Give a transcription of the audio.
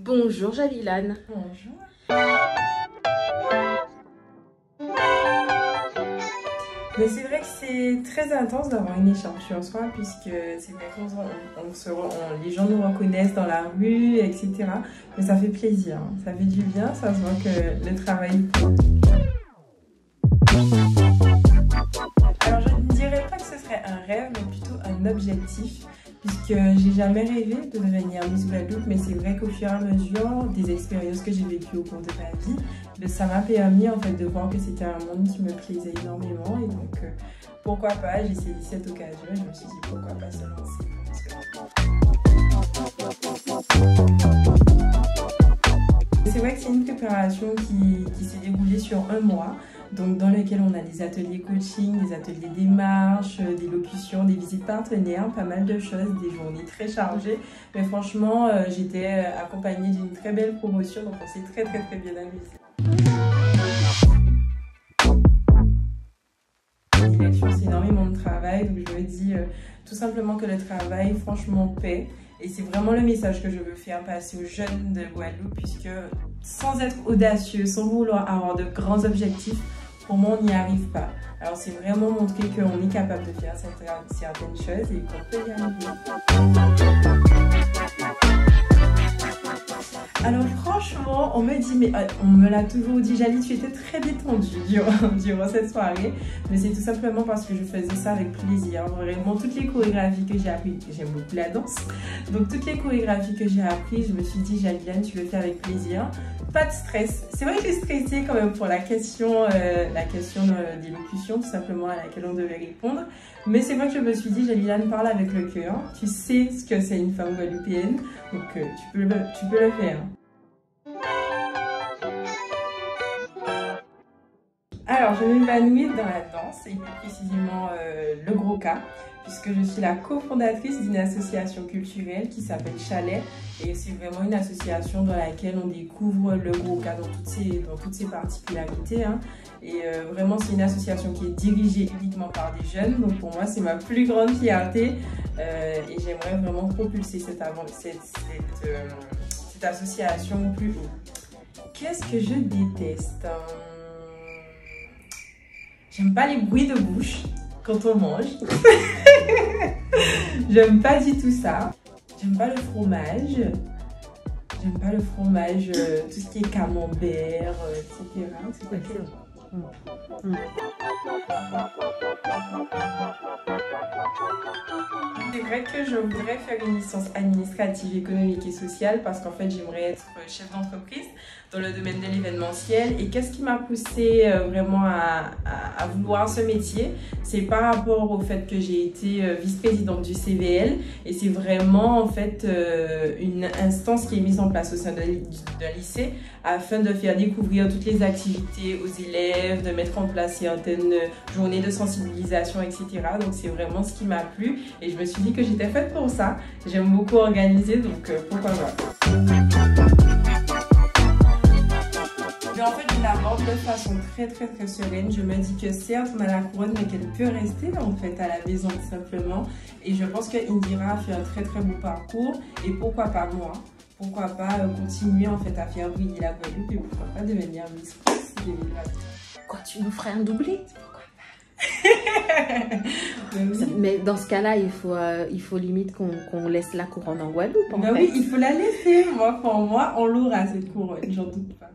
Bonjour Jalilane. Bonjour. Mais c'est vrai que c'est très intense d'avoir une écharpe sur soi, puisque c'est vrai que les gens nous reconnaissent dans la rue, etc. Mais ça fait plaisir, hein. Ça fait du bien, ça se voit que le travail... Alors je ne dirais pas que ce serait un rêve, mais plutôt un objectif, puisque j'ai jamais rêvé de devenir Miss Guadeloupe, mais c'est vrai qu'au fur et à mesure des expériences que j'ai vécues au cours de ma vie, ça m'a permis en fait de voir que c'était un monde qui me plaisait énormément, et donc pourquoi pas, j'ai saisi cette occasion et je me suis dit pourquoi pas se lancer. C'est vrai que c'est une préparation qui s'est déroulée sur un mois, donc dans lequel on a des ateliers coaching, des ateliers démarche, des locutions, des visites partenaires, pas mal de choses, des journées très chargées. Mais franchement, j'étais accompagnée d'une très belle promotion, donc on s'est très bien amusé. La direction, c'est énormément de travail, donc je me dis tout simplement que le travail, franchement, paie. Et c'est vraiment le message que je veux faire passer aux jeunes de Guadeloupe, puisque sans être audacieux, sans vouloir avoir de grands objectifs, pour moi on n'y arrive pas. Alors c'est vraiment montrer qu'on est capable de faire certaines choses et qu'on peut y arriver. Alors franchement, on me dit, mais on me l'a toujours dit, Jali, tu étais très détendue durant cette soirée. Mais c'est tout simplement parce que je faisais ça avec plaisir. Vraiment, toutes les chorégraphies que j'ai apprises, j'aime beaucoup la danse. Donc toutes les chorégraphies que j'ai apprises, je me suis dit, Jaliane, tu le fais avec plaisir. Pas de stress. C'est vrai que j'ai stressé quand même pour la question d'élocution, tout simplement, à laquelle on devait répondre. Mais c'est vrai que je me suis dit, Jaliane, parle avec le cœur. Tu sais ce que c'est une femme guadeloupéenne, donc tu peux le faire. Alors, je m'épanouis dans la danse, et plus précisément le Gros Cas, puisque je suis la cofondatrice d'une association culturelle qui s'appelle Chalet, et c'est vraiment une association dans laquelle on découvre le Gros Cas dans toutes ses particularités, hein. Et vraiment, c'est une association qui est dirigée uniquement par des jeunes, donc pour moi, c'est ma plus grande fierté, et j'aimerais vraiment propulser cette association au plus haut. Qu'est-ce que je déteste? J'aime pas les bruits de bouche quand on mange. J'aime pas du tout ça. J'aime pas le fromage. J'aime pas le fromage, tout ce qui est camembert, etc. C'est quoi ça? C'est vrai que je voudrais faire une licence administrative, économique et sociale, parce qu'en fait j'aimerais être chef d'entreprise dans le domaine de l'événementiel. Et qu'est-ce qui m'a poussée vraiment à vouloir ce métier? C'est par rapport au fait que j'ai été vice-présidente du CVL, et c'est vraiment en fait une instance qui est mise en place au sein d'un lycée afin de faire découvrir toutes les activités aux élèves, de mettre en place certaines journées de sensibilisation, etc. Donc c'est vraiment ce qui m'a plu, et je me suis dit que j'étais faite pour ça. J'aime beaucoup organiser, donc pourquoi pas. Mais en fait, je l'aborde de façon très sereine. Je me dis que certes, on a la couronne, mais qu'elle peut rester en fait à la maison tout simplement. Et je pense que Indira a fait un très beau parcours, et pourquoi pas moi? Pourquoi pas continuer en fait à faire briller la Guadeloupe, et pourquoi pas devenir Miss France 2020. Quoi, tu nous ferais un doublé? Oui. Mais dans ce cas-là, il faut limite qu'on laisse la couronne en Guadeloupe. Oui, il faut la laisser. Pour moi, on l'aura cette couronne, j'en doute pas.